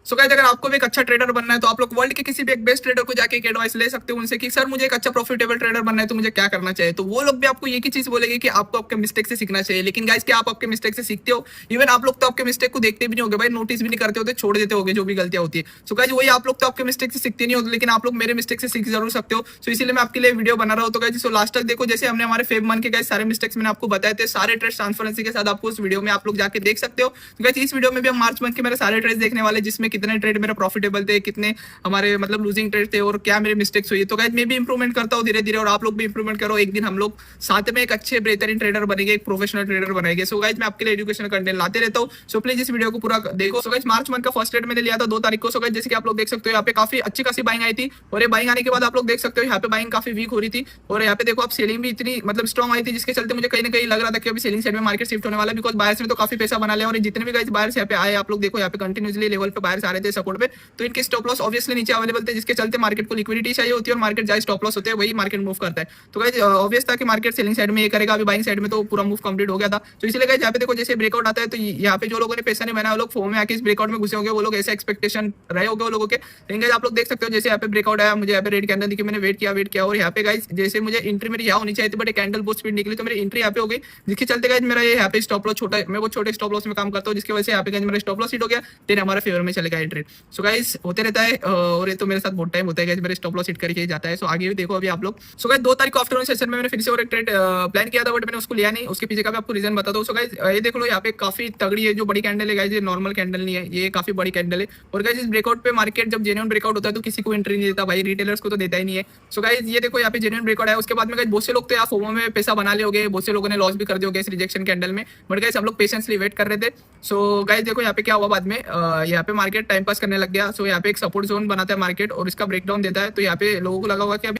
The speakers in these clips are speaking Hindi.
सो गाइस, अगर आपको भी एक अच्छा ट्रेडर बनना है तो आप लोग वर्ल्ड के किसी भी एक बेस्ट ट्रेडर को जाके एक एडवाइस ले सकते हो उनसे कि सर मुझे एक अच्छा प्रॉफिटेबल ट्रेडर बनना है तो मुझे क्या करना चाहिए। तो वो लोग भी आपको एक ही चीज बोलेंगे कि आपको आपके मिस्टेक से सीखना चाहिए। लेकिन गाइस, क्या आप आपके मिस्टेक से सीखते हो? इवन आप लोग तो आपके मिस्टेक को देखते भी नहीं होगे भाई, नोटिस भी नहीं करते होते, छोड़ देते होगे जो भी गलतियां होती है। सो गाइस, वही आप लोग तो आपके मिस्टेक से सीखते नहीं होते, लेकिन आप लोग मेरे मिस्टेक से सीख जरूर सकते हो। सो इसीलिए मैं आपके लिए वीडियो बना रहा हूँ। तो गाइस, सो लास्ट तक देखो। जैसे हमने हमारे फेब मंथ के गाइस सारे मिस्टेक्स मैंने आपको बताए थे, सारे ट्रेड ट्रांसपेरेंसी के साथ आपको उस वीडियो में आप लोग जाके देख सकते हो। तो गाइस, इस वीडियो में भी हम मार्च मंथ के मेरे सारे ट्रेड देखने वाले, जिसमें कितने ट्रेड मेरे प्रॉफिटेबल थे, कितने हमारे मतलब लूजिंग ट्रेड थे और क्या मेरे मिस्टेक्स हुई। तो गाइस, मैं भी इंप्रूवमेंट करता हूँ धीरे धीरे और आप लोग भी इंप्रूवमेंट करो। एक दिन हम लोग साथ में एक अच्छे बेहतरीन ट्रेडर बनेंगे, एक प्रोफेशनल ट्रेडर बनेंगे। सो गाइस, मैं आपके लिए एजुकेशनल कंटेंट लाते रहता हूँ। सो प्लीज इस वीडियो को पूरा देखो। सो गाइस, मार्च मंथ का फर्स्ट ट्रेड मैंने लिया था 2 तारीख को। सो गाइस, जैसे कि आप लोग देख सकते हो यहाँ पे काफी अच्छी खासी बाइंग आई थी और ये बाइंग आने के बाद आप लोग देख सकते हो यहाँ पे बाइंग काफी वीक हो रही थी और यहाँ पे देखो आप सेलिंग भी इतनी मतलब स्ट्रॉन्ग आई थी, जिसके चलते मुझे कहीं ना कहीं लग रहा था कि अभी सेलिंग साइड में मार्केट शिफ्ट होने वाला है, बिकॉज बायर्स ने तो काफी पैसा बना लिया और जितने भी गाइस बायर्स यहाँ पे आए आप लोग देखो यहाँ पे कंटिन्यूसली लेवल पे बायर्स आ रहे थे सपोर्ट पे, तो इनके स्टॉप लॉस ऑब्वियसली नीचे अवेलेबल थे, जिसके चलते मार्केट को लिक्विडिटी चाहिए होती है और मार्केट जहाँ स्टॉप लॉस होते हैं वही मार्केट मूव करता है। तो गाइस, ऑब्वियस था कि मार्केट सेलिंग साइड में ये करेगा, अभी बाइंग साइड में तो पूरा मूव कंप्लीट हो गया था। तो इसलिए गाइस, यहाँ पे देखो जैसे ब्रेकआउट आता है तो यहाँ पे जो लोगों ने पैसा नहीं बनाया वो लोग फोम में आके इस ब्रेकआउट में घुसे होंगे, वो लोग ऐसे एक्सपेक्टेशन रहे होंगे वो लोगों के। लेकिन गाइस, आप लोग देख सकते हो जैसे यहाँ पे ब्रेकआउट आया, मुझे यहाँ पे रेड कैंडल दिखी, मैंने वेट किया और यहाँ पे गाइस जैसे मुझे एंट्री मेरी यहाँ होनी चाहिए थी, बट एक कैंडल बहुत स्पीड निकली तो मेरी एंट्री यहाँ पे हो गई, जिसके चलते गाइस मेरा ये यहाँ पे स्टॉप लॉस छोटा, मैं वो छोटे स्टॉप लॉस में काम करता हूँ, जिसकी वजह से यहाँ पे गाइस मेरा स्टॉप लॉस हिट हो गया, फिर हमारा फेवर में चले गया ट्रेड। सो गाइस, होते रहता है और ये तो मेरे साथ बहुत टाइम होता है गाइस, मेरे स्टॉप लॉस हिट करके ही जाता है। सो आगे भी देखो अभी आप लोग। सो गाइस, 2 तारीख को आफ्टरनून सेशन में मैंने फिर से और एक ट्रेड प्लान किया था, बट मैंने उसको लिया नहीं। उसके पीछे का भी आपको रीजन बता दो। सो गाइस, ये देख लो यहाँ पे काफी तगड़ी है जो बड़ी कैंडल है गाइस, ये नॉर्मल कैंडल नहीं है, ये काफी बड़ी कैंडल है। और गाइस, इस ब्रेकआउट पे मार्केट जब जेन्युइन ब्रेकआउट होता है तो किसी को एंट्री नहीं देता भाई, रिटेलर्स को तो देता ही नहीं है। सो गाइस, ये देखो यहाँ पे जेन्युइन ब्रेकआउट है। उसके बाद में गाइस बहुत से लोग तो यहाँ फोमो में पैसा बना लिए होंगे, बहुत से लोगों ने लॉस भी कर दिया होगा इस रिजेक्शन कैंडल में, बट गाइस हम लोग पेशेंसली वेट कर रहे थे। सो गाइस देखो यहाँ पे क्या हुआ बाद में, यहाँ पे मार्केट टाइम पास करने लग गया। सो यहाँ पे एक सपोर्ट जोन बनाता है मार्केट और इसका ब्रेकडाउन देता है, तो यहाँ पे लोगों को लगा हुआ कि अभी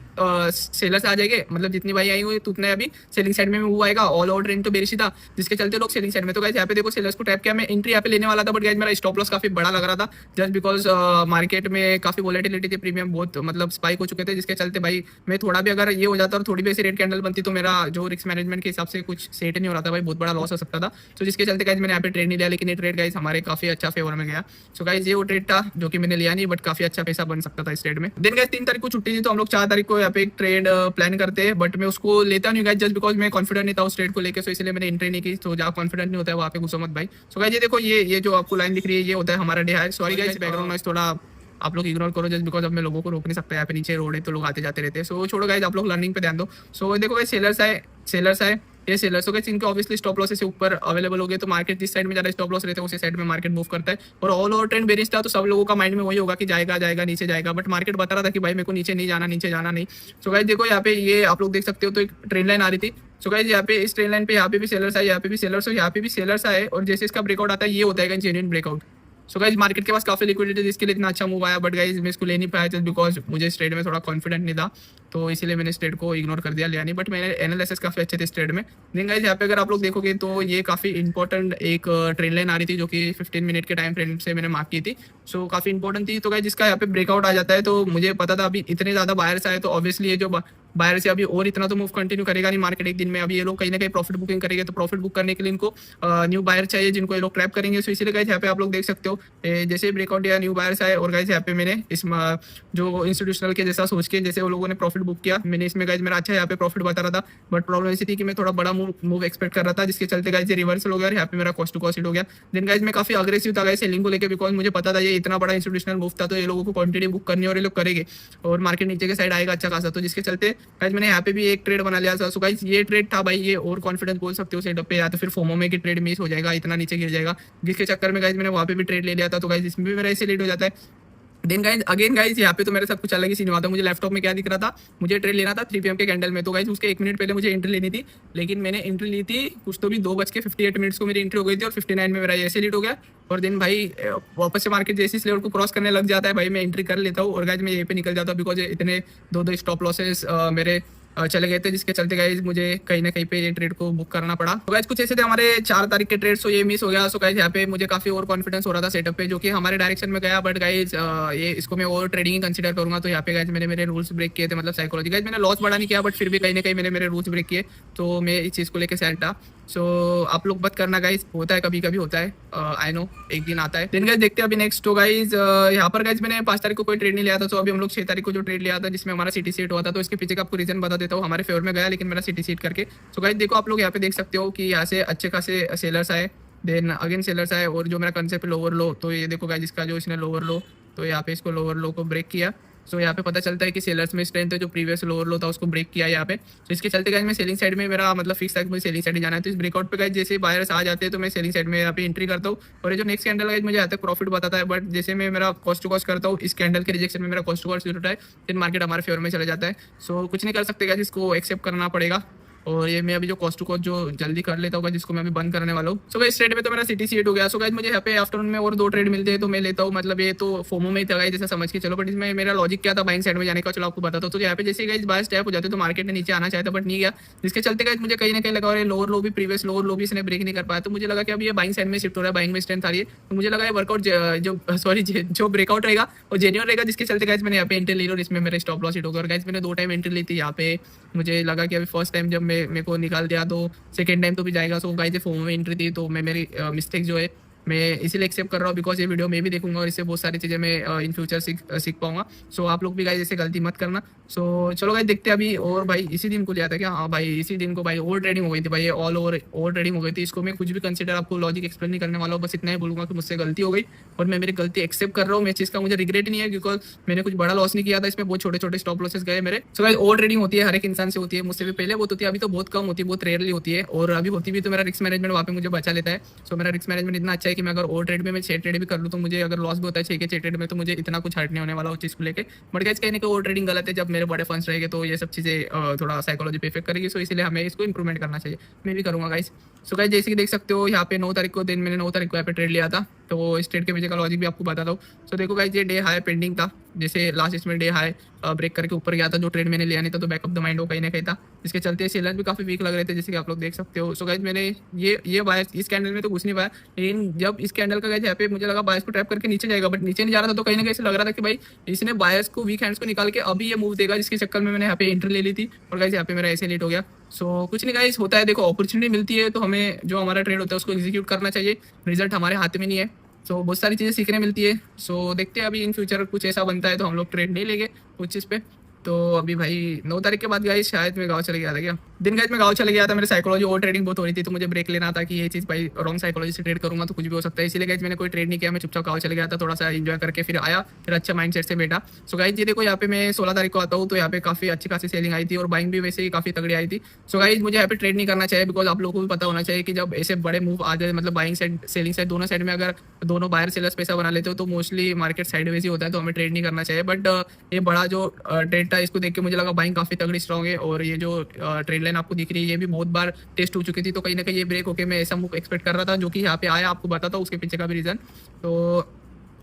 सेलर्स आ जाएंगे, मतलब जितनी भाई आई हुई उतने अभी सेलिंग साइड में मूव आएगा, ऑल आउट रेंज तो बेरिश था, जिसके चलते लोग सेलिंग साइड में। तो गाइस यहाँ पे देखो सेलर्स को टैप किया, मैं एंट्री यहाँ पे लेने वाला था, बट गाइस मेरा स्टॉप लॉस काफी बड़ा लग रहा था, जस्ट बिकॉज मार्केट में काफी वॉलेटिलिटी थी, प्रीमियम बहुत मतलब स्पाइक हो चुके थे, जिसके चलते भाई मैं थोड़ा भी अगर ये हो जाता और थोड़ी भी ऐसी रेड कैंडल बनती तो मेरा जो रिस्क मैनेजमेंट के हिसाब से कुछ सेट नहीं हो रहा था भाई, बहुत बड़ा लॉस हो सकता था। तो जिसके चलते गाइस मैंने यहाँ पे ट्रेड नहीं लिया, लेकिन ये ट्रेड गाइस हमारे काफी अच्छा फेवर में गया। सो गाइस, ये वो ट्रेड था जो कि मैंने लिया नहीं, बट काफी अच्छा पैसा बन सकता था इस ट्रेड में। दिन गाइस 3 तारीख को छुट्टी थी, तो हम लोग 4 तारीख को यहाँ पे एक ट्रेड प्लान करते हैं, बट मैं उसको लेता नहीं गाइस, जस्ट बिकॉज मैं कॉन्फिडेंट नहीं था उस ट्रेड को लेकर, सो इसलिए मैंने एंट्री नहीं की। तो जहाँ कॉन्फिडेंट नहीं होता है वहाँ पे घुसो मत भाई। सो गाइस, ये देखो ये जो आपको लाइन दिख रही है ये होता है हमारा day high. Sorry guys, background noise थोड़ा आप लोग इग्नोर करो, जस्ट बिकॉज अब मैं लोगों को रोक नहीं सकता, यहाँ पे नीचे रोड है तो लोग आते जाते रहते हैं। सो छोड़ो गाइस, आप लोग लर्निंग पे ध्यान दो। सो देखो गाइस, सेलर्स आए ये सेलर्स हो गए, इनके ऑब्वियसली स्टॉप लॉस से ऊपर अवेलेबल हो गए, तो मार्केट जिस साइड में ज्यादा स्टॉप लॉस रहते हैं उसी साइड में मार्केट मूव करता है। और ऑल ओवर ट्रेंड बेरिश था, तो सब लोगों का माइंड में वही होगा कि जाएगा जाएगा नीचे जाएगा, बट मार्केट बता रहा था कि भाई मेरे को नीचे नहीं जाना, नीचे जाना नहीं। सो गाइस देखो यहाँ पे ये आप लोग देख सकते हो, तो एक ट्रेंड लाइन आ रही थी। सो गाइस, यहाँ पे इस ट्रेंड लाइन पे यहाँ पे भी सेलर्स आए, यहाँ पे भी सेलर्स हो, यहाँ पे भी सेलर्स आए, और जैसे इसका ब्रेकआउट आता है ये होता है genuine breakout. So guys, market के पास काफी लिक्विडिटी थी, इसके लिए इतना अच्छा मूव आया, बट गाइस मैं इसको ले नहीं पाया जस्ट बिकॉज मुझे इस ट्रेड में थोड़ा कॉन्फिडेंट नहीं था, तो इसीलिए मैंने इस ट्रेड को इग्नोर कर दिया, लिया नहीं। बट मेरे एनालिसिस काफी अच्छे थे इस ट्रेड में। लेकिन गाइस, यहाँ पे अगर आप लोग देखोगे तो ये काफी इंपॉर्टेंट एक ट्रेंड लाइन आ रही थी जो कि 15 मिनट के टाइम फ्रेम से मैंने मार्क की थी। सो काफी इंपॉर्टेंट थी। तो गाइस, जिसका यहाँ पे ब्रेकआउट आ जाता है तो मुझे पता था अभी इतने ज्यादा बायर्स आए, तो ऑब्वियसली ये जो बायर से अभी और इतना तो मूव कंटिन्यू करेगा नहीं मार्केट एक दिन में, अभी ये लोग कहीं ना कहीं प्रॉफिट बुकिंग करेंगे, तो प्रॉफिट बुक करने के लिए इनको न्यू बायर चाहिए जिनको ये लोग ट्रैप करेंगे। सो इसीलिए गाइस यहाँ पे आप लोग देख सकते हो जैसे ब्रेकआउट या न्यू बायर्स आए, और गाइस यहाँ पे मैंने इस जो इंस्टीट्यूशनल के जैसा सोच के जैसे वो लोगों ने प्रॉफिट बुक किया, मैंने इसमें गाइस मेरा अच्छा यहाँ पे प्रॉफिट बता रहा था, बट प्रॉब्लम ऐसी थी कि मैं थोड़ा बड़ा मूव एक्सपेक्ट कर रहा था, जिसके चलते गाइस ये रिवर्सल हो गया और यहाँ पे मेरा कॉस्ट टू कॉस्ट हिट हो गया। देन गाइस, मैं काफी अग्रेसिव था गाइस सेलिंग को लेकर, बिकॉज मुझे पता था ये इतना बड़ा इंस्टीट्यूशनल मूव था, तो ये लोगों को क्वांटिटी बुक करनी और ये लोग करेंगे और मार्केट नीचे के साइड आएगा अच्छा खासा, तो जिसके चलते गाइस मैंने यहाँ पे भी एक ट्रेड बना लिया था। सो गाइस, ये ट्रेड था भाई, ये और कॉन्फिडेंस बोल सकते हो सेटअप पे, या तो फिर फोमो में कि ट्रेड मिस हो जाएगा, इतना नीचे गिर जाएगा, जिसके चक्कर में गाइस मैंने वहाँ पे भी ट्रेड ले लिया था। तो गाइस, इसमें भी मेरा ऐसे लेट हो जाता है। देन गाइस अगेन गाइस, यहाँ पे तो मेरे साथ कुछ अलग ही सीन हुआ था। मुझे लैपटॉप में क्या दिख रहा था, मुझे ट्रेड लेना था 3 PM के कैंडल में, तो गाइस उसके 1 मिनट पहले मुझे एंट्री लेनी थी, लेकिन मैंने एंट्री ली थी कुछ तो भी 2:58 को मेरी एंट्री हो गई थी और 59 में मेरा ऐसे लीड हो गया। और दिन भाई वापस से मार्केट जैसे इस लेवल को क्रॉस करने लग जाता है भाई, मैं एंट्री कर लेता हूँ और गाइस मैं ये पे निकल जाता हूँ, बिकॉज इतने दो स्टॉप लॉसेस मेरे चले गए थे, जिसके चलते गाइस मुझे कहीं ना कहीं पे ये ट्रेड को बुक करना पड़ा। तो गाइस कुछ ऐसे थे हमारे 4 तारीख के ट्रेड, सो ये मिस हो गया। सो गाइस यहाँ पे मुझे काफी और कॉन्फिडेंस हो रहा था सेटअप पे, जो कि हमारे डायरेक्शन में गया, बट गाइस ये इसको मैं और ट्रेडिंग ही कंसीडर करूंगा। तो यहाँ पे गाइस मैंने मेरे रूल्स ब्रेक किए थे, मतलब साइकोलॉजी गाइस मैंने लॉस बड़ा नहीं किया, बट फिर भी कहीं ना कहीं मैंने मेरे रूल्स ब्रेक किए, तो मैं इस चीज को लेकर सैड था। सो आप लोग मत करना गाइज, होता है कभी कभी होता है, आई नो एक दिन आता है। दिन गाइज देखते हैं अभी नेक्स्ट। तो गाइज यहाँ पर गाइज मैंने 5 तारीख को कोई ट्रेड नहीं लिया था, तो अभी हम लोग 6 तारीख को जो ट्रेड लिया था जिसमें हमारा सिटी सीट हुआ था, तो इसके पीछे का आपको रीजन बता देता हूँ। हमारे फेवर में गया लेकिन मेरा सिटी सीट करके। सो गाइज देखो आप लोग यहाँ पे देख सकते हो कि यहाँ से अच्छे खासे सेलर्स आए, देन अगेन सेलर्स आए, और जो मेरा कंसेप्ट लोअर लो, तो ये देखो गाइज इसका जो इसने लोअर लो, तो यहाँ पे इसको लोअर लो को ब्रेक किया। सो यहाँ पे पता चलता है कि सेलर्स में स्ट्रेंथ है, जो प्रीवियस लोअर लो था उसको ब्रेक किया यहाँ पे। तो इसके चलते गाइज मैं सेलिंग साइड में, मेरा मतलब फिक्स है मुझे सेलिंग साइड ही जाना है। तो इस ब्रेकआउट पे गाइज जैसे बायर्स आ जाते हैं तो मैं सेलिंग साइड में यहाँ पे एंट्री करता हूँ। और ये जो नेक्स्ट कैंडल गाइज मुझे यहाँ तक प्रॉफिट बताता है, बट जैसे मैं मेरा कॉस्ट टू कॉस्ट करता हूँ, इस कैंडल के रिजेक्शन में मेरा कॉस्ट टू कॉस्ट होता है, फिर मार्केट हमारे फेवर में चला जाता है। सो कुछ नहीं कर सकते गाइज, इसको एक्सेप्ट करना पड़ेगा। और ये मैं अभी जो कॉस्ट टू कॉस्ट जो जल्दी कर लेता हूँ जिसको मैं अभी बंद करने वाला हूँ। सो गाइस ट्रेड में तो मेरा सिटी सीट हो गया। सो गाइस मुझे यहाँ पे आफ्टरनून में और 2 ट्रेड मिलते हैं तो मैं लेता हूँ, मतलब ये तो फोमो में ही था गाइस, जैसा समझ के चलो। बट इसमें मेरा लॉजिक क्या था बाइंग साइड में जाने का, चलो आपको बताता हूँ। तो यहाँ पे जैसे गाइस बाय स्टेप हो जाते तो मार्केट ने नीचे आना चाहता बट नहीं गया, जिसके चलते गाइस मुझे कहीं ना कहीं लगा और लोअर लो भी, प्रीवियस लोअर लो भी इसने ब्रेक नहीं कर पाया। तो मुझे लगा कि अब ये बाइंग साइड में शिफ्ट हो रहा है, बाइंग में स्ट्रेंथ आ रही है। तो मुझे लगा ये वर्कआउट जो सॉरी जो ब्रेकआउट रहेगा वो जेन्युइन रहेगा, जिसके चलते गाइस मैंने यहाँ पे एंट्री ली और इसमें मेरा स्टॉप लॉस हिट होगा। और गाइस मैंने 2 टाइम एंट्री ली थी यहाँ पे। मुझे लगा कि अभी फर्स्ट टाइम जब मेरे को निकाल दिया तो सेकेंड टाइम तो भी जाएगा। सो गाइस फोम में एंट्री थी, तो मैं मेरी मिस्टेक जो है मैं इसीलिए एक्सेप्ट कर रहा हूँ, बिकॉज ये वीडियो मैं भी देखूंगा और इससे बहुत सारी चीज़ें मैं इन फ्यूचर सीख पाऊंगा। सो आप लोग भी गाइस ऐसे गलती मत करना। सो चलो गाइस देखते हैं अभी। और भाई इसी दिन को लिया था क्या? हाँ भाई इसी दिन को भाई ओवर ट्रेडिंग हो गई थी भाई, ऑल ओवर ट्रेडिंग हो गई थी। इसको मैं कुछ भी कंसिडर आपको लॉजिक एक्सप्लेन नहीं करने वाला हूँ, बस इतना ही बोलूंगा कि मुझसे गलती हो गई और मैं मेरी गलती एक्सेप्ट कर रहा हूँ। मैं चीज़ का मुझे रिग्रेट नहीं है, बिकॉज मैंने कुछ बड़ा लॉस नहीं किया था इसमें, बहुत छोटे छोटे स्टॉप लॉसेस गए मेरे। सो गाइस ओवर ट्रेडिंग होती है, हर एक इंसान से होती है, मुझसे भी पहले बहुत होती है, अभी तो बहुत कम होती है, बहुत रेयरली होती है। और अभी होती भी तो मेरा रिस्क मैनेजमेंट वहाँ पे मुझे बचा लेता है। सो मेरा रिस्क मैनेजमेंट इतना अच्छा है कि मैं अगर ओवर ट्रेड में मैं 6 ट्रेड भी कर लूँ तो मुझे अगर लॉस भी होता है 6 के 6 ट्रेड में, तो मुझे इतना कुछ हर्ट नहीं होने वाला उस चीज़ को लेकर। बट गाइस कहीं ना कहीं ओवर ट्रेडिंग गलत है, जब मेरे बड़े फंड्स रहेंगे तो ये सब चीज़ें थोड़ा साइकोलॉजी पे इफेक्ट करेगी। सो इसलिए हमें इसको इंप्रूवमेंट करना चाहिए, मैं भी करूँगा गाइस। सो गाइस जैसे कि देख सकते हो यहाँ पे 9 तारीख को दिन मैंने 9 तारीख को यहाँ पे ट्रेड लिया था, तो इस ट्रेड के पीछे का लॉजिक भी आपको बता दो। सो देखो गाइस ये डे हाई पेंडिंग था, जैसे लास्ट इसमें डे हाई ब्रेक करके ऊपर गया था, जो ट्रेड मैंने लिया नहीं था तो बैक ऑफ द माइंड वो कहीं ना कहीं था, इसके चलते सेलर भी काफी वीक लग रहे थे जैसे कि आप लोग देख सकते हो। सो गाइस मैंने ये बायस इस कैंडल में तो घुस नहीं पाया, लेकिन जब इस कैंडल का गाइस यहाँ पे मुझे लगा बायस को ट्रैप करके नीचे जाएगा, बट नीचे नहीं जा रहा था। तो कहीं ना कहीं लग रहा था कि भाई इसने बायस को वीक हैंड्स को निकाल के अभी ये मूव देगा, जिसके चक्कर में मैंने यहाँ पे एंट्री ले ली थी और गाइस यहाँ पे मेरा ऐसे लेट हो गया। सो कुछ नहीं गाइस होता है, देखो अपॉर्चुनिटी मिलती है तो हमें जो हमारा ट्रेड होता है उसको एग्जीक्यूट करना चाहिए, रिजल्ट हमारे हाथ में नहीं है। सो बहुत सारी चीज़ें सीखने मिलती है। सो देखते हैं अभी इन फ्यूचर कुछ ऐसा बनता है तो हम लोग ट्रेड नहीं लेंगे उस चीज़ पे। तो अभी भाई 9 तारीख के बाद गाइस शायद मैं गाँव चले गया था क्या दिन, गाइस मैं गाँव चले गया था, मेरे साइकोलॉजी ओवर ट्रेडिंग बहुत हो रही थी, तो मुझे ब्रेक लेना था कि ये चीज़ भाई रॉन्ग साइकोलॉजी से ट्रेड करूंगा तो कुछ भी हो सकता है। इसीलिए गाइस मैंने कोई ट्रेड नहीं किया, मैं चुपचाप गाँव चले गया था, थोड़ा सा इंजॉय करके फिर आया, फिर अच्छा माइंड सेट से बैठा। सो गाइस ये देखो यहाँ पे मैं 16 तारीख को आता हूँ तो यहाँ पे काफी अच्छी खासी सेलिंग आई थी और बाइंग भी वैसे ही काफी तगड़ी आई थी। सो गाइस मुझे यहाँ पे ट्रेड नहीं करना चाहिए, बिकॉज आप लोगों को भी पता होना चाहिए कि जब ऐसे बड़े मूव आ जाए, मतलब बाइंग साइड सेलिंग साइड दोनों साइड में अगर दोनों बायर सेलर्स पैसा बना लेते हो तो मोस्टली मार्केट साइडवेज ही होता है, तो हमें ट्रेड नहीं करना चाहिए। बट ये बड़ा जो ट्रेड था इसको देख के मुझे लगा बाइंग काफी तगड़ी स्ट्रॉन्ग है, और ये जो ट्रेड लाइन आपको दिख रही है ये भी बहुत बार टेस्ट हो चुकी थी, तो कहीं ना कहीं ये ब्रेक होके मैं ऐसा मूव एक्सपेक्ट कर रहा था जो कि यहाँ पे आया, आपको बताता हूँ उसके पीछे का भी रीजन। तो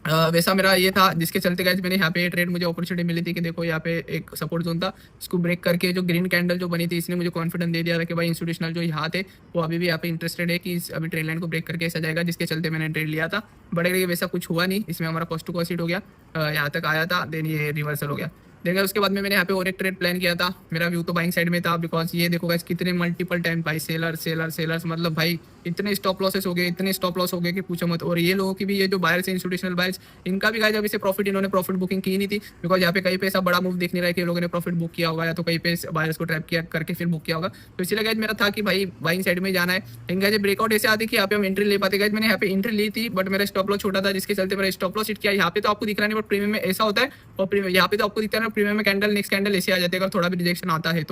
वैसा मेरा ये था जिसके चलते गाइस मैंने यहाँ पे ट्रेड मुझे अपॉर्चुनिटी मिली थी कि देखो यहाँ पे एक सपोर्ट जोन था, इसको ब्रेक करके जो ग्रीन कैंडल जो बनी थी इसने मुझे कॉन्फिडेंस दे दिया था कि भाई इंस्टीट्यूशनल जो यहाँ थे वो अभी भी यहाँ पे इंटरेस्टेड है कि अभी ट्रेड लाइन को ब्रेक करके ऐसा जाएगा, जिसके चलते मैंने ट्रेड लिया था। बड़े वैसा कुछ हुआ नहीं, इसमें हमारा कॉस्ट टू कॉस्ट हिट हो गया, यहाँ तक आया था, देन ये रिवर्सल हो गया। देखा उसके बाद में मैंने यहाँ पे और एक ट्रेड प्लान किया था, मेरा व्यू तो बाइंग साइड में था, बिकॉज ये देखो गाइस कितने मल्टीपल टाइम भाई सेलर्स मतलब भाई इतने स्टॉप लॉसेस हो गए, इतने स्टॉप लॉस हो गए कि पूछो मत। और ये लोगों की भी, ये जो बायर्स इंस्टीट्यूशनल बायर्स, इनका भी गाइस अभी से प्रॉफिट, इन्होंने प्रॉफिट बुकिंग की नहीं थी, बिकॉज यहाँ पे कहीं पे ऐसा बड़ा मूव दिख नहीं रहा है कि लोगों ने प्रॉफिट बुक किया होगा या तो कहीं पे बायर्स को ट्रैप किया करके फिर बुक किया होगा। तो इसलिए गाइस मेरा था कि भाई बाइंग साइड में जाना है। लेकिन गाइस ब्रेकआउट ऐसे आती कि यहाँ पे हम एंट्री ले पाते। गाइस मैंने यहाँ पे एंट्री ली थी बट मेरा स्टॉप लॉस छोटा था, जिसके चलते मेरा स्टॉप लॉस हिट किया। यहाँ पे तो आपको दिख रहा नहीं, बट प्रीमियम में ऐसा होता है, और यहाँ पे तो आपको दिखता है ना प्रीमियम में कैंडल नेक्स्ट कैंडल ऐसे आ जाते हैं अगर थोड़ा भी रिजेक्शन आता है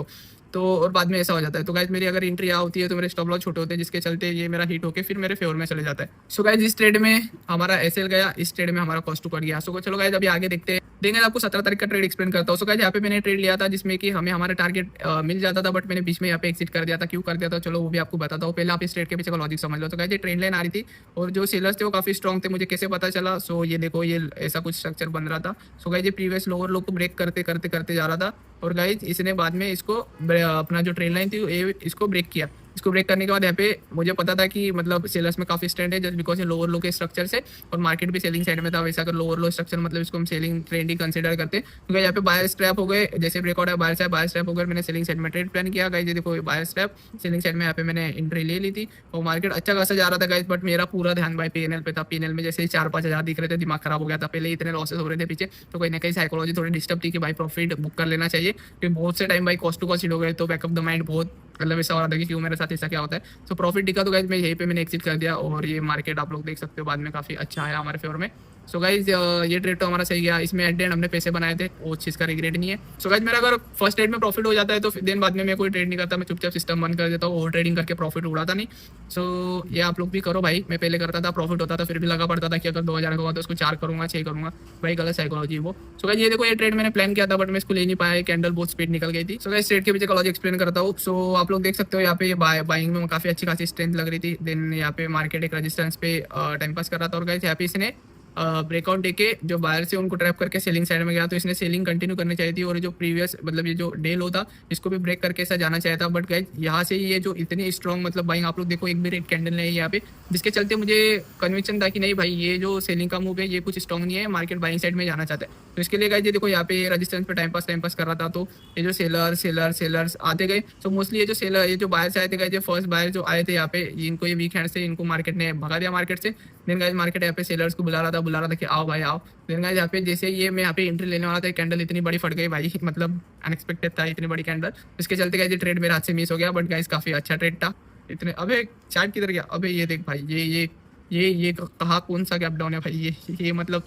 तो और बाद में ऐसा हो जाता है। तो गाइस मेरी अगर एंट्री यहाँ होती है तो मेरे स्टॉप लॉस छोटे होते हैं, जिसके चलते ये मेरा हिट होकर फिर मेरे फेवर में चले जाता है। सो गाइस इस ट्रेड में हमारा एसएल गया, इस ट्रेड में हमारा कॉस्ट टू कट गया। सो चलो गाइस अभी आगे देखते हैं, देंगे आपको 17 तारीख का ट्रेड एक्सप्लेन करता हूँ। सो गाइस यहाँ पे मैंने ट्रेड लिया था जिसमें कि हमें हमारा टारगेट मिल जाता था, बट मैंने बीच में यहाँ पे एक्सिट कर दिया था। क्यों कर दिया था चलो वो भी आपको बताता हूँ, पहले आप इस ट्रेड के पीछे का लॉजिक समझ लो। तो गाइस ये ट्रेंड लाइन आ रही थी और जो सेलर्स थे वो काफी स्ट्रॉन्ग थे, मुझे कैसे पता चला? सो ये देखो ये ऐसा कुछ स्ट्रक्चर बन रहा था। सो गाइस ये प्रीवियस लोअर लो को ब्रेक करते करते करते जा रहा था और गाइस इसने बाद में इसको अपना जो ट्रेंड लाइन थी इसको ब्रेक किया। इसको ब्रेक करने के बाद यहाँ पे मुझे पता था कि मतलब सेलर्स में काफी स्ट्रेंथ है, जस्ट बिकॉज ये लोअर लो के स्ट्रक्चर से और मार्केट भी सेलिंग साइड में था। वैसे अगर लोअर लो स्ट्रक्चर मतलब इसको हम सेलिंग ट्रेंड ही कंसिडर करते हैं, क्योंकि यहाँ पे बायर स्ट्रैप हो गए, जैसे ब्रेकआउट है बायर स्ट्रैप हो गए, मैंने सेलिंग साइड में ट्रेड प्लान किया गाइस। ये देखो बायर स्ट्रैप सेलिंग साइड में यहाँ पे मैंने एंट्री ले ली थी और मार्केट अच्छा खासा जा रहा था गाइस, बट मेरा पूरा ध्यान भाई पीएनएल पे था। पीएनएल में जैसे ही 4-5 हज़ार दिख रहे थे दिमाग खराब हो गया था, पहले इतने लॉसेस हो रहे थे पीछे, तो कहीं ना कहीं साइकोलॉजी थोड़ी डिस्टर्ब थी कि भाई प्रॉफिट बुक कर लेना चाहिए, क्योंकि बहुत से टाइम भाई कॉस्ट टू कॉस्ट हिट हो गए, तो बैकअप द माइंड बहुत मतलब ऐसा हो रहा था कि क्यों मेरे साथ ऐसा क्या होता है। सो प्रॉफिट दिखा तो गाइज मैं यहीं पे मैंने एग्जिट कर दिया और ये मार्केट आप लोग देख सकते हो बाद में काफी अच्छा आया हमारे फेवर में। सो गाइज ये ट्रेड तो हमारा सही गया, इसमें एट द एंड हमने पैसे बनाए थे, वो चीज़ का रिग्रेट नहीं है। सो गाइज मेरा अगर फर्स्ट ट्रेड में प्रॉफिट हो जाता है तो देन बाद में मैं कोई ट्रेड नहीं करता, मैं चुपचाप सिस्टम बंद कर देता हूँ, ओवर ट्रेडिंग करके प्रॉफिट उड़ाता नहीं। सो ये आप लोग भी करो भाई, मैं पहले करता था प्रॉफिट होता था फिर भी लगा पड़ता था कि अगर 2,000 का हुआ तो उसको 4 करूंगा 6 करूंगा, भाई गलत साइकोलॉजी है वो। सो गाइज ये देखो ये ट्रेड मैंने प्लान किया था बट मैं इसको ले नहीं पाया, कैंडल बहुत स्पीड निकल गई थी। सो गाइज ट्रेड के पीछे का लॉजिक एक्सप्लेन करता हूँ। सो आप लोग देख सकते हो यहाँ पे बाइंग में काफी अच्छी खासी स्ट्रेंथ लग रही थी, देन यहाँ पे मार्केट एक रेजिस्टेंस पे टाइम पास कर रहा था और गाइज यहाँ पे इसने ब्रेकआउट देके जो बायर से उनको ट्रैप करके सेलिंग साइड में गया, तो इसने सेलिंग कंटिन्यू करनी चाहिए थी और जो प्रीवियस मतलब ये जो डे लो था इसको भी ब्रेक करके ऐसा जाना चाहिए था। बट गाइस यहाँ से ये जो इतनी स्ट्रॉन्ग मतलब बाइंग आप लोग देखो एक भी रेड कैंडल नहीं है यहाँ पे, जिसके चलते मुझे कन्विक्शन था कि नहीं भाई ये जो सेलिंग का मूव है ये कुछ स्ट्रॉन्ग नहीं है, मार्केट बाइंग साइड में जाना चाहता है। तो इसके लिए गाइस ये देखो यहाँ पे रेजिस्टेंस पे टाइम पास कर रहा था, तो ये जो सेलर्स आते गए, तो मोस्टली ये जो बायर से आए थे गाइस, ये फर्स्ट बायर जो आए थे यहाँ पे इनको ये वीक हैंड से इनको मार्केट ने भगा दिया मार्केट से। देन गाइस मार्केट यहाँ पे सेलर्स को बुला रहा था कि आओ भाई आओ। देन गाइस यहाँ पे जैसे ये मैं यहाँ पे एंट्री लेने वाला था, कैंडल इतनी बड़ी फट गई भाई, मतलब अनएक्सपेक्टेड था इतनी बड़ी कैंडल, इसके चलते गाइस ये ट्रेड मेरे हाथ से मिस हो गया। बट गाइस काफी अच्छा ट्रेड था इतने। अबे चार्ट किधर गया? अबे ये देख भाई ये कहाँ कौन सा गैप डाउन है भाई, ये मतलब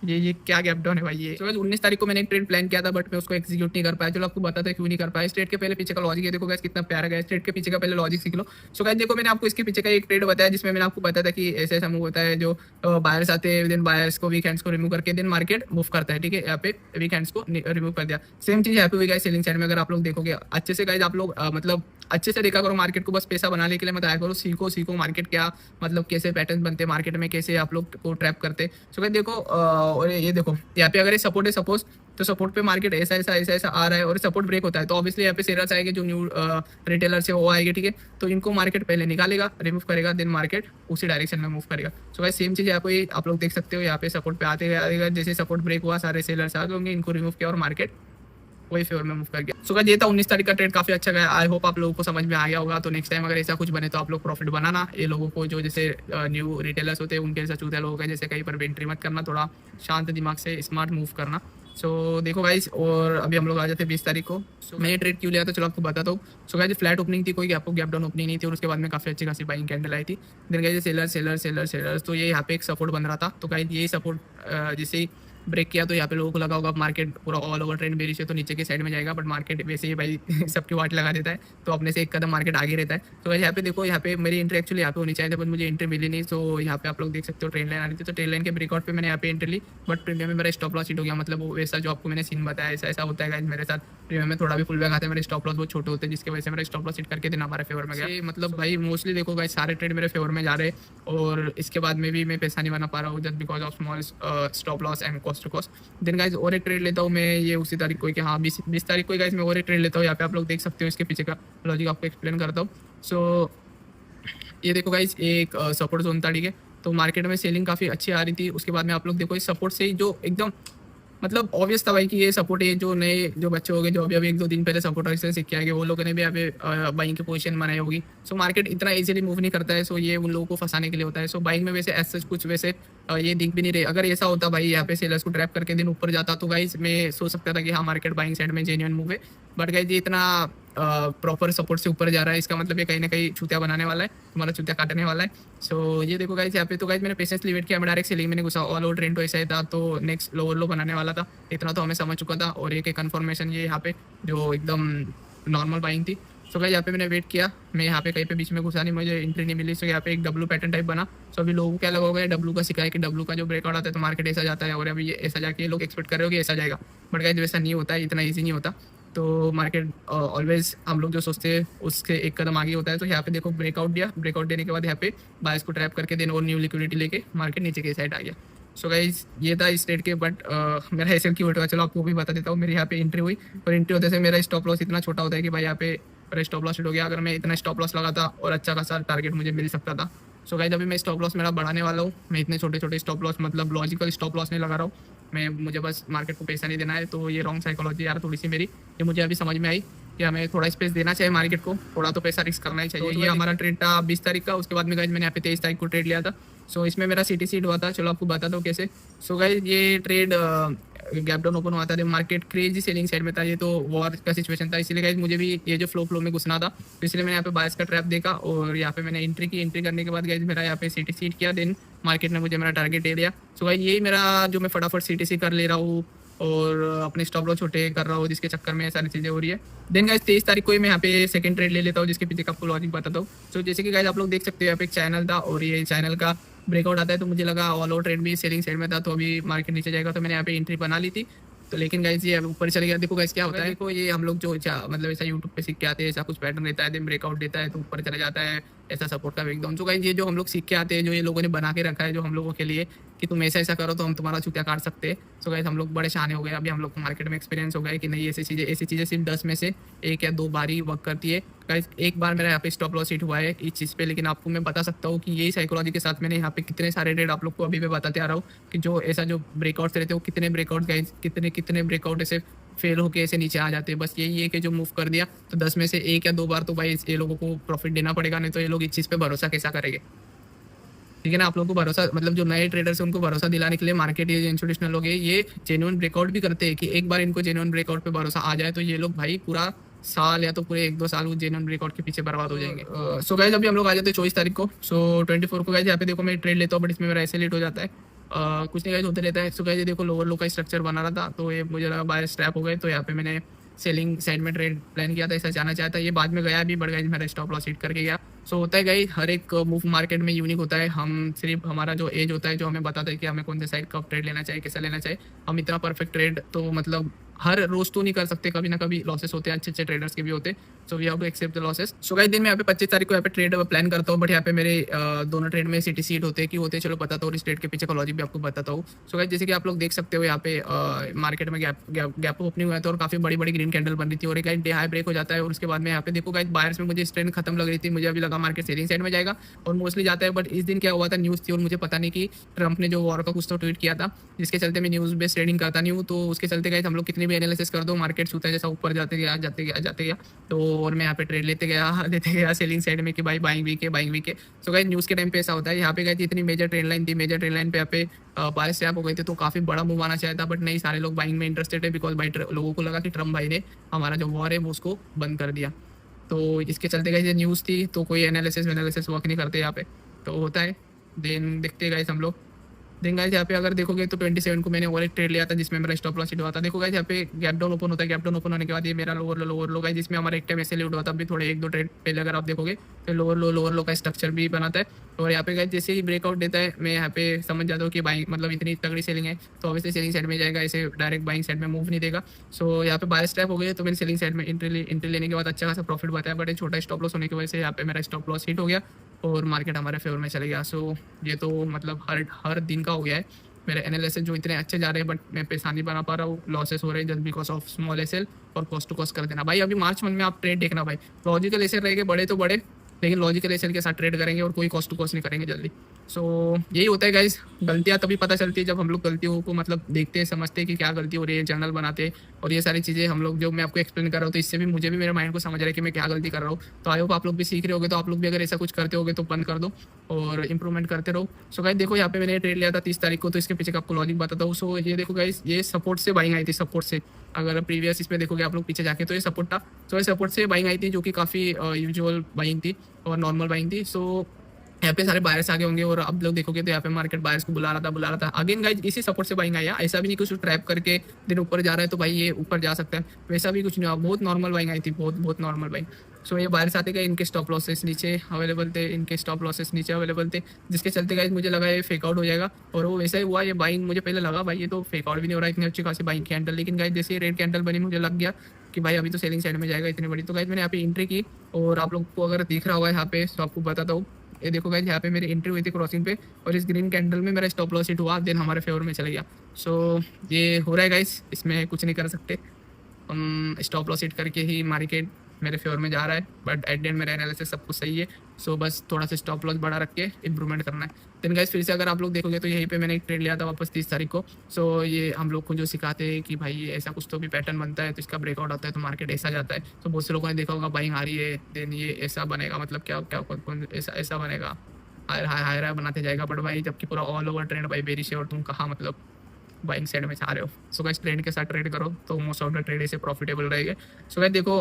ये क्या गैप डाउन है भाई ये। तो 19 तारीख को मैंने एक ट्रेड प्लान किया था बट मैं उसको एग्जीक्यूट नहीं कर पाया। चलो आपको बताता है क्यों नहीं कर पाया। इस ट्रेड के पहले पीछे का लॉजिक है, देखो गाइस कितना प्यारा गया, इस ट्रेड के पीछे का पहले लॉजिक सीख लो। सो गाइस देखो मैंने आपको इसके पीछे का एक ट्रेड बताया जिसमें मैंने आपको बताया था कि ऐसे ऐसा मूव होता है, जो बायर्स आते हैं देन बायर्स को वीक हैंड्स को रिमूव करके देन मार्केट मूव करता है, ठीक है। यहाँ पे वीक हैंड्स को रिमूव कर दिया, सेम चीज यहाँ पे हुई गाइस सेलिंग साइड में। अगर आप लोग देखोगे अच्छे से गाइस, आप लोग मतलब अच्छे से देखा करो मार्केट को, बस पैसा बनाने के लिए मत आया करो, सीखो मार्केट क्या मतलब कैसे पैटर्न बनते हैं मार्केट में, कैसे आप लोग को ट्रैप करते। सो गाइस देखो और ये देखो यहाँ पे अगर ये सपोर्ट है सपोज, तो सपोर्ट पे मार्केट ऐसा आ रहा है और सपोर्ट ब्रेक होता है, तो ऑब्वियसली यहाँ पे सेलर्स आएंगे जो न्यू रिटेलर्स है वो आएंगे, ठीक है। तो इनको मार्केट पहले निकालेगा, रिमूव करेगा, देन मार्केट उसी डायरेक्शन में मूव करेगा। सो गाइस सेम चीज यहाँ पे आप लोग देख सकते हो, यहाँ पे सपोर्ट पे आते आएगा, जैसे सपोर्ट ब्रेक हुआ सारे सेलर्स आ गए होंगे, इनको रिमूव किया और मार्केट वही फेवर में मूव कर गया। सो गाइस ये था 19 तारीख का ट्रेड, काफी अच्छा गया। आई होप आप लोगों को समझ में आ गया होगा। तो नेक्स्ट टाइम अगर ऐसा कुछ बने तो आप लोग प्रॉफिट बनाना, ये लोगों को जो जैसे न्यू रिटेलर्स होते हैं उनके जैसा चूतिया लोगों का जैसे कहीं पर भी एंट्री मत करना, थोड़ा शांत दिमाग से स्मार्ट मूव करना। सो देखो गाइस, और अभी हम लोग आ जाते हैं 20 तारीख को। सो मैं ये ट्रेड क्यों लिया था चलो आपको बताता हूँ। सो गाइस फ्लैट ओपनिंग थी, कोई गैप डाउन ओपनिंग नहीं थी और उसके बाद में काफी अच्छी खासी बाइंग कैंडल आई थी। देन गाइस सेलर तो ये यहाँ पे एक सपोर्ट बन रहा था, तो गाइस यही सपोर्ट जैसे ही ब्रेक किया तो यहाँ पे लोगों को लगा होगा मार्केट पूरा ऑल ओवर ट्रेंड बेरिश है तो नीचे की साइड में जाएगा, बट मार्केट वैसे ही भाई सबकी वाट लगा देता है, तो अपने से एक कदम मार्केट आगे रहता है। तो यहाँ पे देखो, यहाँ पे मेरी एंट्री एक्चुअली यहाँ पे होनी चाहिए थी बट मुझे एंट्री मिली नहीं। तो यहाँ पे आप लोग देख सकते हो ट्रेन लाइन आ रही थी, तो ट्रेन लाइन के ब्रेकआउट पे मैंने यहाँ पे एंट्री ली, बट प्रीमियम में मेरा स्टॉप लॉस हिट हो गया। मतलब वो वैसा जो आपको मैंने सीन बताया ऐसा होता है गाइस मेरे साथ। प्रीमियम में थोड़ा भी फुल बैक आता है, मेरे स्टॉप लॉस बहुत छोटे होते हैं जिसकी वजह से मेरा स्टॉप लॉस हिट करके दिन हमारे फेवर में गया। मतलब भाई मोस्टली देखो गाइस सारे ट्रेड मेरे फेवर में जा रहे हैं और इसके बाद में भी मैं पैसा नहीं बना पा रहा हूँ just because of small stop loss and cost to cost. दिन गाइस और एक ट्रेड लेता हूँ मैं ये उसी तारीख को कि हाँ 20 तारीख को गाइस मैं और एक ट्रेड लेता हूँ। यहाँ पे आप लोग देख सकते हो, इसके पीछे का लॉजिक आपको एक्सप्लेन करता हूँ। सो ये देखो गाइस एक सपोर्ट जोन था, ठीक है। तो मार्केट में सेलिंग काफ़ी अच्छी आ रही थी, उसके बाद में आप लोग देखो इस सपोर्ट से ही जो एकदम मतलब ऑब्वियस था भाई कि ये सपोर्ट है, जो नए जो बच्चे हो गए जो अभी 1-2 दिन पहले सपोर्ट से सीख के आएंगे वो लोगों ने भी यहाँ पे बाइंग की पोजीशन बनाई होगी। सो मार्केट इतना इजीली मूव नहीं करता है, सो ये उन लोगों को फंसाने के लिए होता है। सो बाइंग में वैसे ऐसा कुछ वैसे ये दिख भी नहीं रहे। अगर ऐसा होता भाई यहाँ पे सेलर्स को ट्रैप करके दिन ऊपर जाता तो गाइस मैं सोच सकता था कि हाँ मार्केट बाइंग साइड में जेन्युइन मूव है, बट गाइस ये इतना प्रॉपर सपोर्ट से ऊपर जा रहा है, इसका मतलब ये कहीं ना कहीं चूतिया बनाने वाला है, तुम्हारा चूतिया काटने वाला है। सो ये देखो गाइस यहाँ पे, तो गाइस मैंने पेशेंसली वेट किया, मैं डायरेक्ट सेलिंग में घुसा, ऑल ओवर ट्रेंड तो ऐसा ही था, तो नेक्स्ट लोअर लो बनाने वाला था, इतना तो हमें समझ चुका था। और एक कन्फर्मेशन ये यहाँ पे जो एकदम नॉर्मल बाइंग थी। सो गाइस यहाँ पे मैंने वेट किया, मैं यहाँ पे कहीं पे बीच में घुसा नहीं, मुझे एंट्री नहीं मिली। सो यहाँ पे एक डब्लू पैटर्न टाइप बना। सो अभी लोगों को क्या लगा होगा डब्लू का सिखाया कि डब्लू का जो ब्रेकआउट आता है तो मार्केट ऐसा जाता है, और अभी ये ऐसा जाके लोग एक्सपेक्ट कर रहे हो कि ऐसा जाएगा, बट गाइस वैसा नहीं होता है, इतना ईजी नहीं होता। तो मार्केट ऑलवेज हम लोग जो सोचते हैं उसके एक कदम आगे होता है। तो यहाँ पे देखो ब्रेकआउट दिया, ब्रेकआउट देने के बाद यहाँ पे बायर्स को ट्रैप करके देन और न्यू लिक्विडिटी लेके मार्केट नीचे की साइड आ गया। सो गाइस ये था इस ट्रेड के, बट मेरा ऐसे क्यों उठा, चलो आपको भी बता देता हूँ। मेरे यहाँ पे एंट्री हुई और एंट्री होते से मेरा स्टॉप लॉस इतना छोटा होता है कि भाई यहाँ पे मेरा स्टॉप लॉस हिट हो गया। अगर मैं इतना स्टॉप लॉस लगाता और अच्छा खासा टारगेट मुझे मिल सकता था। सो गाइस अभी मैं स्टॉप लॉस मेरा बढ़ाने वाला हूँ। मैं इतने छोटे छोटे स्टॉप लॉस मतलब लॉजिकल स्टॉप लॉस नहीं लगा रहा हूँ। मुझे बस मार्केट को पैसा नहीं देना है। तो ये रॉन्ग साइकोलॉजी यार थोड़ी सी मेरी, ये मुझे अभी समझ में आई कि हमें थोड़ा स्पेस देना चाहिए मार्केट को, थोड़ा तो पैसा रिस्क करना ही चाहिए। ये हमारा ट्रेड था 20 तारीख का। उसके बाद में गाइस मैंने यहाँ पे 23 तारीख को ट्रेड लिया था। सो इसमें मेरा सीटीसी हुआ था। चलो आपको बताता हूँ कैसे। सो गाइस ये ट्रेड गैप डाउन ओपन हुआ था जब मार्केट क्रेजी सेलिंग साइड में था। ये तो वॉर का सिचुएशन था, इसीलिए गाइस मुझे भी ये जो फ्लो में घुसना था, तो इसलिए मैंने यहाँ पे बायस का ट्रैप देखा और यहाँ पे मैंने एंट्री की। एंट्री करने के बाद गाइस मेरा यहाँ पे सीटीसी किया, देन मार्केट ने मुझे मेरा टारगेट दे दिया। सो गाइस यही मेरा जो मैं फटाफट सीटीसी कर ले रहा हूँ और अपने स्टॉप लॉस छोटे कर रहा हूँ, जिसके चक्कर में सारी चीज़ें हो रही है। देन गाइस 23 तारीख को ही मैं यहाँ पे सेकंड ट्रेड ले लेता हूँ, जिसके पीछे का आपको लॉजिक बताता हूँ। सो जैसे कि गाइस आप लोग देख सकते हो यहाँ पे एक चैनल था और ये चैनल का ब्रेकआउट आता है, तो मुझे लगा ऑल आउट ट्रेड भी सेलिंग साइड में था, तो अभी मार्केट नीचे जाएगा, तो मैंने यहाँ पे एंट्री बना ली थी। तो लेकिन गाइस ये ऊपर चले गया। देखो गाइस क्या होता है, देखो ये हम लोग जो मतलब ऐसा यूट्यूब पे सीख के आते हैं, ऐसा कुछ पैटर्न रहता है, देन ब्रेकआउट देता है तो ऊपर चला जाता है, ऐसा सपोर्ट का ब्रेकडाउन। तो गाइस ये जो हम लोग सीख के आते हैं, जो ये लोगों ने बना के रखा है जो हम लोगों के लिए कि तुम ऐसा ऐसा करो तो हम तुम्हारा चूतिया काट सकते हैं। सो गाइस हम लोग बड़े शाने हो गए, अभी हम लोग को मार्केट में एक्सपीरियंस हो गया है कि नहीं ऐसी चीज़ें सिर्फ 10 में से 1 या 2 बार ही वर्क करती है। गाइस एक बार मेरा यहाँ पे स्टॉप लॉस हिट हुआ है इस चीज़ पे, लेकिन आपको मैं बता सकता हूँ कि यही साइकोलॉजी के साथ मैंने यहाँ पे कितने सारे ट्रेड आप लोग को अभी मैं बताते आ रहा हूँ कि जो ऐसा जो ब्रेकआउट्स रहते हैं वो कितने ब्रेकआउट गाइस कितने ब्रेकआउट ऐसे फेल होके ऐसे नीचे आ जाते हैं। बस यही है कि जो मूव कर दिया तो 10 में से 1 या 2 बार तो भाई ये लोगों को प्रॉफिट देना पड़ेगा, नहीं तो ये लोग इस चीज़ पे भरोसा कैसा करेंगे। ठीक है ना, आप लोगों को भरोसा मतलब जो नए ट्रेडर्स हैं उनको भरोसा दिलाने के लिए मार्केट ये इंस्टीट्यूशनल लोग हैं ये जेन्युइन ब्रेकआउट भी करते हैं कि एक बार इनको जेन्युइन ब्रेकआउट पे भरोसा आ जाए तो ये लोग भाई पूरा साल या तो पूरे 1-2 साल वो जेन्युइन ब्रेकआउट के पीछे बर्बाद हो जाएंगे। सो गाइस अभी हम लोग आ जाते हैं 24 तारीख को। सो 24 को गाइस यहाँ पे देखो मैं ट्रेड लेता हूँ, बट इसमें मेरा ऐसे लेट हो जाता है। कुछ नहीं गाइस होते रहता है। सो गाइस ये देखो लोअर लो का स्ट्रक्चर बना रहा था, तो ये मुझे लगा बाय स्ट्रैप हो गए, तो यहाँ पे मैंने सेलिंग साइड में ट्रेड प्लान किया था, ऐसा जाना चाहता है। ये बाद में गया भी, बट गाइस मेरा स्टॉप लॉस हिट करके गया। सो होता है गाइस हर एक मूव मार्केट में यूनिक होता है। हम सिर्फ हमारा जो एज होता है जो हमें बताता है कि हमें कौन से साइड कब ट्रेड लेना चाहिए, कैसा लेना चाहिए। हम इतना परफेक्ट ट्रेड तो मतलब हर रोज तो नहीं कर सकते, कभी ना कभी लॉसेस होते हैं, अच्छे अच्छे ट्रेडर्स के भी होते हैं। So we have to accept the losses. So guys दिन में यहाँ पे 25 तारीख को यहाँ पे ट्रेड प्लान करता हूँ, बट यहाँ पे मेरे दोनों ट्रेड में सीटीसी हिट होते हैं कि होते हैं, चलो बताता हूँ। इस ट्रेड के पीछे का लॉजिक भी आपको बताता हूँ। सो गाइस जैसे कि आप लोग देख सकते हो यहाँ पे मार्केट में गैप ओपनिंग हुआ था और काफी बड़ी बड़ी ग्रीन कैंडल बन रही थी और एक डे हाई ब्रेक हो जाता है और उसके बाद में यहाँ पे देखो गाइस बायर्स में मुझे ट्रेंड खत्म लग रही थी, मुझे अभी लगा मार्केट सेलिंग साइड में जाएगा और मोस्टली जाता है। बट इस दिन क्या हुआ था, न्यूज़ थी और मुझे पता नहीं कि ट्रंप ने जो वॉर का कुछ तो ट्वीट किया था, जिसके चलते मैं न्यूज़ बेस्ड ट्रेडिंग करता नहीं हूँ, तो उसके चलते गाइस हम लोग कितनी भी एनालिसिस कर दो मार्केट छूता है जैसा ऊपर जाते गया तो और मैं यहाँ पे ट्रेड लेते गया सेलिंग साइड में कि भाई बाइंग वीक है। सो गाइस न्यूज़ के टाइम पे ऐसा होता है। यहाँ पे गई इतनी मेजर ट्रेंड लाइन थी, मेजर ट्रेंड लाइन पे यहाँ पे बाय स्टैप हो गए थे, तो काफी बड़ा मूव आना चाहिए था, बट नहीं, सारे लोग बाइंग में इंटरेस्टेड है बिकॉज भाई लोगों को लगा कि ट्रम्प भाई ने हमारा जो वॉर है वो उसको बंद कर दिया। तो इसके चलते गाइस ये न्यूज़ थी, तो कोई एनालिसिस वर्क नहीं करते यहाँ पे, तो होता है। देन देखते गाइस हम लोग देन गाइस यहाँ पे अगर देखोगे तो 27 को मैंने और एक ट्रेड लिया था जिसमें मेरा स्टॉप लॉस हिट हुआ था। देखो गाइस यहाँ पे गैप डाउन ओपन होता है, गैप डाउन ओपन होने के बाद ये मेरा लोअर लो गाइस, जिसमें हमारा एक टाइम ऐसे लिट हुआ था। अभी थोड़े 1-2 ट्रेड पहले अगर आप देखोगे तो लोअर लो का स्ट्रक्चर भी बनाता है और यहाँ पे गाइस जैसे ही ब्रेकआउट देता है मैं यहाँ पे समझ जाता हूँ कि बाइंग मतलब इतनी तगड़ी सेलिंग है, तो ऑब्वियसली सेलिंग साइड में जाएगा, ऐसे डायरेक्ट बाइंग साइड में मूव नहीं देगा। सो यहाँ पे बाय स्टैप हो गई, तो मैंने सेलिंग साइड में एंट्री लेने के बाद अच्छा खासा प्रॉफिट बताया, बट एक छोटा स्टॉप लॉस होने की वजह से यहाँ पे मेरा स्टॉप लॉस हिट हो गया और मार्केट हमारे फेवर में चले गया। सो ये तो मतलब हर दिन का हो गया है। मेरे एनालिसिस जो इतने अच्छे जा रहे हैं, बट मैं पैसा नहीं बना पा रहा हूँ, लॉसेस हो रहे हैं just because of small SL और कॉस्ट टू कॉस्ट कर देना। भाई अभी मार्च मंथ में आप ट्रेड देखना भाई, लॉजिकल एसएल रहेंगे बड़े तो बड़े, लेकिन लॉजिकल एसएल के साथ ट्रेड करेंगे और कोई कॉस्ट टू कॉस्ट नहीं करेंगे जल्दी। सो यही होता है गाइस, गलतियाँ तभी पता चलती है जब हम लोग गलतियों को मतलब देखते हैं, समझते हैं कि क्या गलती हो रही है, जर्नल बनाते हैं और ये सारी चीज़ें हम लोग जो मैं आपको एक्सप्लेन कर रहा हूँ, तो इससे भी मुझे भी मेरे माइंड को समझ रहा है कि मैं क्या गलती कर रहा हूँ। तो आई होप आप लोग भी सीख रहे होगे, तो आप लोग भी अगर ऐसा कुछ करते होगे तो बंद कर दो और इंप्रूवमेंट करते रहो। सो गाइस देखो यहाँ पे मैंने ट्रेड लिया था 30 तारीख को, तो इसके पीछे का आपको लॉजिक बताता हूँ। सो ये देखो गाइस, ये सपोर्ट से बाइंग आई थी, सपोर्ट से अगर प्रीवियस इसमें देखोगे आप लोग पीछे जाके तो ये सपोर्ट था। सो ये सपोर्ट से बाइंग आई थी जो कि काफ़ी यूजुअल बाइंग थी और नॉर्मल बाइंग थी। सो यहाँ पे सारे बायर्स आगे होंगे और आप लोग देखोगे तो यहाँ पे मार्केट बायर्स को बुला रहा था अगेन गाइस, इसी सपोर्ट से बाइंग आया। ऐसा भी नहीं कुछ ट्रैप करके दिन ऊपर जा रहा है तो भाई ये ऊपर जा सकता है, वैसा भी कुछ नहीं हुआ, बहुत नॉर्मल बाइंग आई थी, बहुत नॉर्मल बाइंग। सो ये बायर्स आते गए, इनके स्टॉप लॉसेस नीचे अवेलेबल थे, जिसके चलते गाइस मुझे लगा ये फेक आउट हो जाएगा और वो वैसा ही हुआ। ये बाइंग मुझे पहले लगा भाई ये तो फेक आउट भी नहीं हो रहा, इतनी अच्छी खासी बाइंग कैंडल, लेकिन गाइस जैसे रेड कैंडल बनी मुझे लग गया कि भाई अभी तो सेलिंग साइड में जाएगा इतनी बड़ी। तो गाइस मैंने यहाँ पे एंट्री की और आप लोग को अगर दिख रहा होगा यहाँ पे तो आपको बताता हूँ। ये देखो गाइस यहाँ पे मेरी एंट्री हुई थी क्रॉसिंग पे और इस ग्रीन कैंडल में मेरा स्टॉप लॉस हिट हुआ, देन हमारे फेवर में चले गया। सो ये हो रहा है गाइस, इसमें कुछ नहीं कर सकते, हम स्टॉप लॉस हिट करके ही मार्केट मेरे फेवर में जा रहा है, बट एट द एंड मेरा एनालिसिस सब कुछ सही है। सो बस थोड़ा सा स्टॉप लॉस बढ़ा रख के इंप्रूवमेंट करना है। देन गाइस फिर से अगर आप लोग देखोगे तो यहीं पे मैंने एक ट्रेड लिया था वापस 30 तारीख को। सो ये हम लोग को जो सिखाते हैं कि भाई ये ऐसा कुछ तो भी पैटर्न बनता है, तो इसका ब्रेकआउट आता है तो मार्केट ऐसा जाता है। तो बहुत से लोगों ने देखा होगा बाइंग आ रही है, देन ये ऐसा बनेगा, मतलब क्या क्या ऐसा ऐसा बनेगा, हायर हायर हायर बनाते जाएगा। बट भाई जबकि पूरा ऑल ओवर ट्रेंड भाई बेरिश है और तुम कहाँ मतलब बाइंग साइड में जा रहे हो। सो गाइस ट्रेंड के साथ ट्रेड करो तो मोस्ट ऑफ द ट्रेड ऐसे प्रॉफिटेबल रहेगा। सो गाइस देखो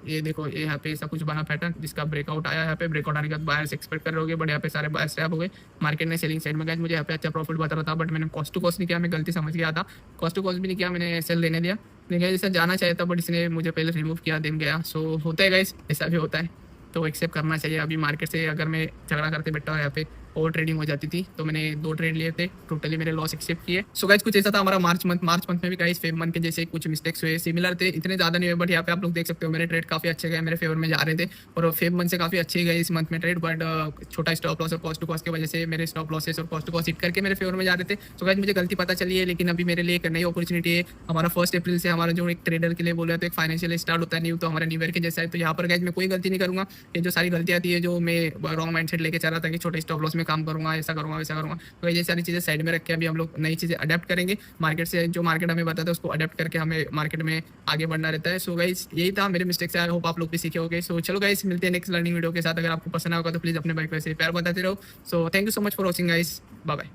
ये देखो ये यहाँ पे ऐसा कुछ बना पैटर्न जिसका ब्रेकआउट आया। यहाँ पे ब्रेकआउट आने के बाद बायर्स एक्सपेक्ट कर रहे होगे, बट यहाँ पे सारे बायर्स स्टैप हो गए। मार्केट ने सेलिंग साइड में गए, मुझे यहाँ पे अच्छा प्रॉफिट बता रहा था, बट मैंने कॉस्ट टू कॉस्ट नहीं किया, मैं गलती समझ गया था। कॉस्ट टू कॉस्ट भी नहीं किया, मैंने सेल लेने दिया। देखिए जैसा जाना चाहिए था, बट इसने मुझे पहले रिमूव किया, दिन गया। सो होता है गाइस, ऐसा भी होता है, तो एक्सेप्ट करना चाहिए। अभी मार्केट से अगर मैं झगड़ा करते बैठा यहाँ पे ओवर ट्रेडिंग हो जाती थी, तो मैंने 2 ट्रेड लिए थे, टोटली मेरे लॉस एक्सेप्ट किए। सो गाइस कुछ ऐसा था हमारा मार्च मंथ में भी गाइस फेब मंथ के जैसे कुछ मिस्टेक्स हुए, सिमिलर थे, इतने ज़्यादा नहीं हुए, बट यहाँ पे आप लोग देख सकते हो मेरे ट्रेड काफ़ी अच्छे गए, मेरे फेवर में जा रहे थे। और फेब मंथ से काफ़ी अच्छे गए इस मंथ में ट्रेड, बट छोटा स्टॉप लॉस और कॉस्ट टू कॉस्ट की वजह से मेरे स्टॉप लॉसेस और कॉस्ट टू कॉस्ट हिट करके मेरे फेवर में जा रहे थे। सो गाइस मुझे गलती पता चली है, लेकिन अभी मेरे लिए एक नई अपॉर्चुनिटी है। हमारा 1 अप्रैल से हमारा जो एक ट्रेडर के लिए बोल रहे तो एक फाइनेंशियल स्टार्ट होता है न्यू, तो हमारा न्यू ईयर के जैसा है। तो यहाँ पर गाइस मैं कोई गलती नहीं करूँगा। ये जो सारी गलतियाँ थी, जो मैं रॉन्ग माइंडसेट लेके चल रहा था कि छोटे स्टॉप लॉस में काम करूँगा, ऐसा करूँगा वैसा करूँगा, तो ये सारी चीज़ें साइड में रख के अभी हम लोग नई चीज़ें अडेप्ट करेंगे। मार्केट से जो मार्केट हमें बताता है उसको अडेप्ट करके हमें मार्केट में आगे बढ़ना रहता है। सो गाइस यही था मेरे मिस्टेक से, आई होप आप लोग भी सीखे होगे। सो चलो गाइस मिलते हैं नेक्स्ट लर्निंग वीडियो के साथ। अगर आपको पसंद आएगा तो प्लीज़ अपने भाई को ऐसे प्यार बताते रहो। So thank you so much for watching guys, bye bye.